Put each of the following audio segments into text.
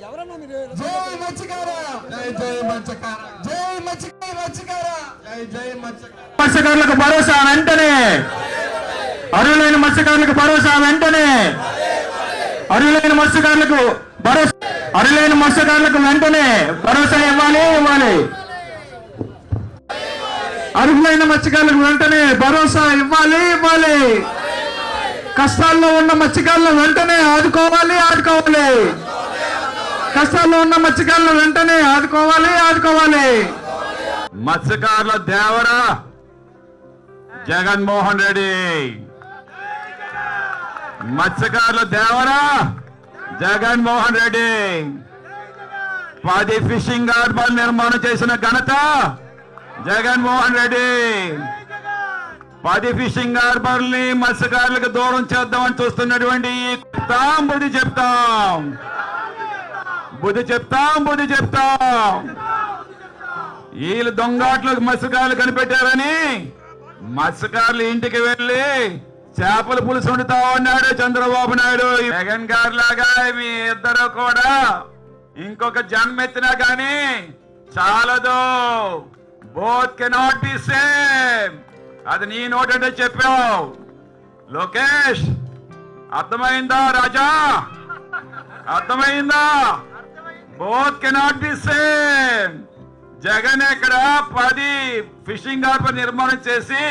జై మత్స్యకార, జై మత్స్యకార, జై మత్స్యకార, జై మత్స్యకారులకు భరోసా వెంటనే, అర్హులైన మత్స్యకారులకు భరోసా వెంటనే, అర్హులైన మత్స్యకారులకు భరోసా, అర్హులైన మత్స్యకారులకు వెంటనే భరోసా ఇవ్వాలి. అర్హులైన మత్స్యకారులకు వెంటనే భరోసా ఇవ్వాలి. కష్టాల్లో ఉన్న మత్స్యకారులను వెంటనే ఆదుకోవాలి. కష్టాల్లో ఉన్న మత్స్యకారులను వెంటనే ఆదుకోవాలి. మత్స్యకారుల దేవరా జగన్మోహన్ రెడ్డి, మత్స్యకారుల దేవరా జగన్మోహన్ రెడ్డి. 10 ఫిషింగ్ హార్బర్ నిర్మాణం చేసిన ఘనత జగన్మోహన్ రెడ్డి. 10 ఫిషింగ్ హార్బర్ని మత్స్యకారులకు దూరం చేద్దామని చూస్తున్నటువంటి బుద్ధి చెప్తాం. వీళ్ళు దొంగాట్లకు మత్స్యకారులు కనిపెట్టారని మత్స్యకారులు ఇంటికి వెళ్ళి చేపల పులుసు వండుతా ఉన్నాడు చంద్రబాబు నాయుడు. జగన్ గారి లాగా మీ ఇద్దరు కూడా ఇంకొక జన్మెత్తినా గాని చాలదు. Both cannot be same. అది నీ నోటంటే చెప్పావు లోకేష్. అర్థమైందా రాజా? అర్థమైందా? Both cannot be same. Jagan ఇక్కడ 10 ఫిషింగ్ హార్బర్ నిర్మాణం చేసి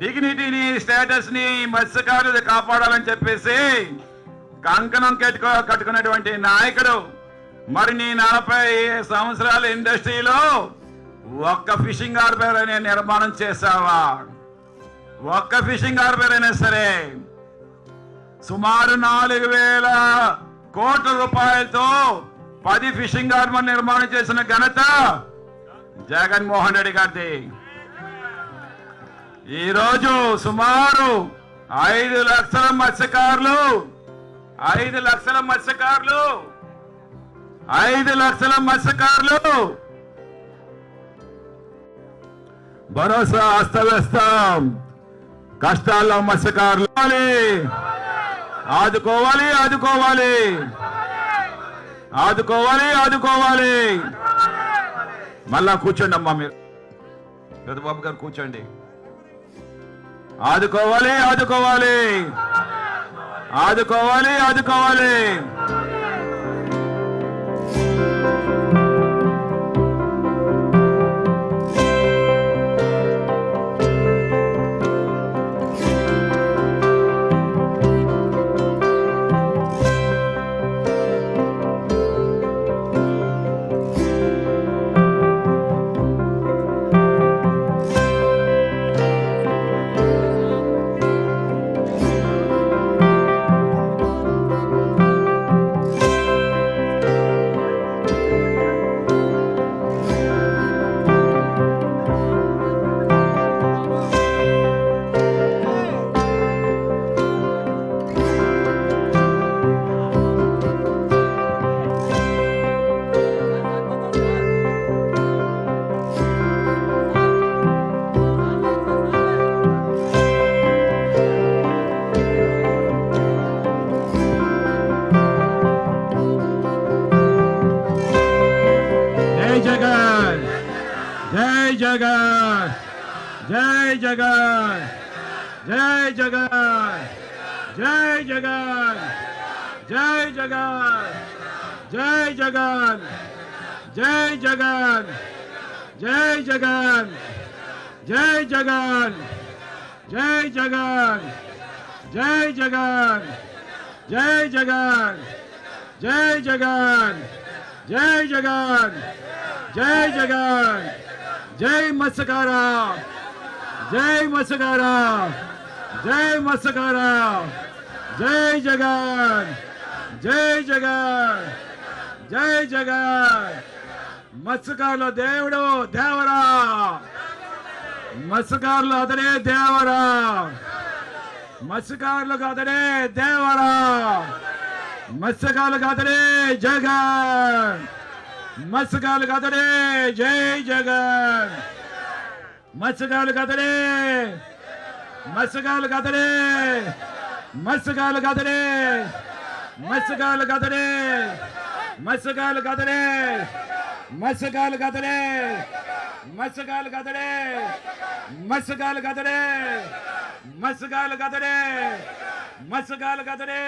డిగ్నిటీని, స్టేటస్ ని మత్స్యకారులు కాపాడాలని చెప్పేసి కంకణం కట్టుకున్నటువంటి నాయకుడు. మరి నీ 40 సంవత్సరాల ఇండస్ట్రీలో ఒక్క ఫిషింగ్ హార్బర్ అనే నిర్మాణం చేశావా? ఒక్క ఫిషింగ్ హార్బర్ అయినా సరే సుమారు 4,000 కోట్ల రూపాయలతో 10 ఫిషింగ్ హార్బర్ నిర్మాణం చేసిన ఘనత జగన్మోహన్ రెడ్డి గారిది. ఈరోజు సుమారు 5 లక్షల మత్స్యకారులు 5 లక్షల మత్స్యకారులు భరోసా అస్తవ్యస్తం. కష్టాల్లో మత్స్యకారులు ఆదుకోవాలి. మళ్ళా కూర్చోండి అమ్మా, మీరు పెద్దబాబు గారు కూర్చోండి. ఆదుకోవాలి. జై మత్స్యకార, జై జగన్. మత్స్యకారుల దేవుడు దేవరా, మత్స్యకారులు అతనే దేవరా, మత్స్యకారులకు అతనే దేవరా, మత్స్యకారులకు అతనే జగన్, మత్స్యకారులకు అతనే జై జగన్, మత్స్యకారులకు అతనే, మత్స్యకారులకు అతనే, మత్స్యకారులకు అతనే, మత్స్యకారులకు అతనే, మత్స్యకారులు కదలే, మత్స్యకారులు కదలే, మత్స్యకారులు కదలే, మత్స్యకారులు కదలే, మత్స్యకారులు కదలే, మత్స్యకారులు కదలే,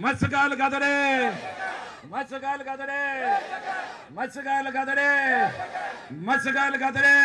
మత్స్యకారులు కదలే, మత్స్యకారులు కదలే, మత్స్యకారులు కదలే, మత్స్యకారులు కదలే.